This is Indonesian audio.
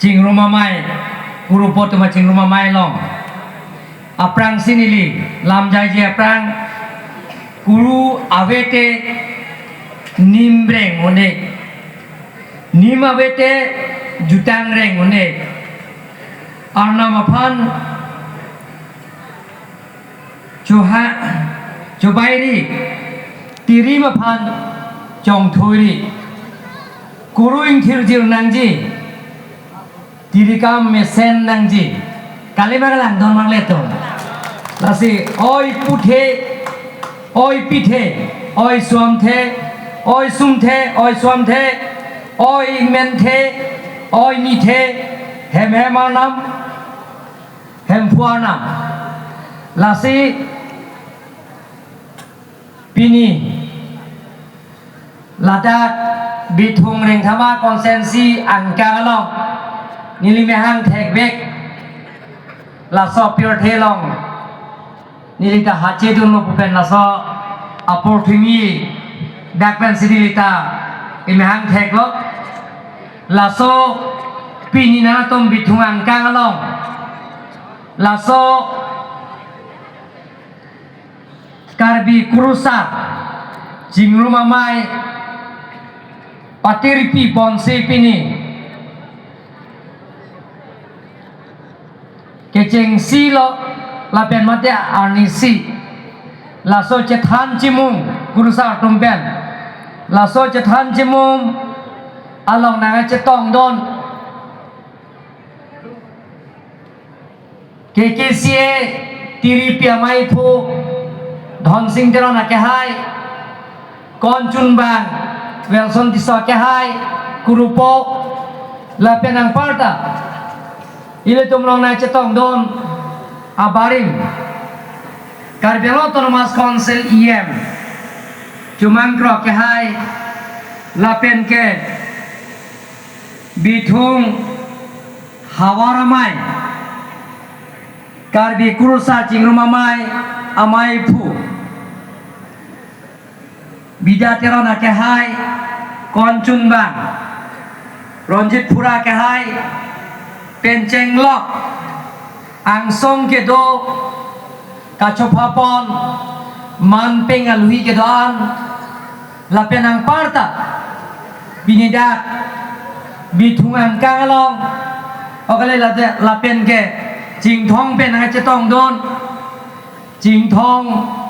jing rumah mai guru poto ma jing rumah mai long aprang sinili lam jai je aprang guru avete nimbreng one nim avete jutang reng one arna maphan Joha Jobairi Tiri maphan Jong Thuri Guru ing thirjir nangji Tiri kam mesen nangji Kali magalang don mangleto Lasi oi puthe oi pithe oi swamthe oi sumthe oi swamthe oi menthe oi nithe hem hemanam hem phuanam Lasi Pini Ladat Bithung Ring Thama Konsensi Angkalong Nili Mehang Thek Bek Laso Pure Thelong Nili Ta Hache Dun Pupen Laso Apor Thimi Dakpen Sidilita Imehang Thek Lo Laso Pini Natom Bithung Angkalong Laso Karbi Kurusa Jingru Mamai Patirpi Ponse Pini Keceng Silo Lapen Mate Arnisi Laso Cethan Cimung Kurusa Tumpen Laso Cethan Cimung Along Nanga Cetong Don KKCA Tiri Piamai Pu Dhon Singh Teron Akehai Kon Chun Bang Welson Tiso Akehai Kurupo Lapenang Parta Ile Tumlong Na Cetong Don Abaring Karbelo Autonomous Council IM Cumangkro Akehai Lapen Ke Bithung Hawaramai Karbi Kurusa Jingrumamai Amai Pu Bida Teron Akehai Konchun Bang Ronjit Pura Akehai Penceng Lok Angsong Kedo Kachopapon Manpeng Alui Kedoan Lapenang Parta Binidak Bithungan Kangalong Okale Lapen Ke Jing Thong Pen Cetong Don Jing Thong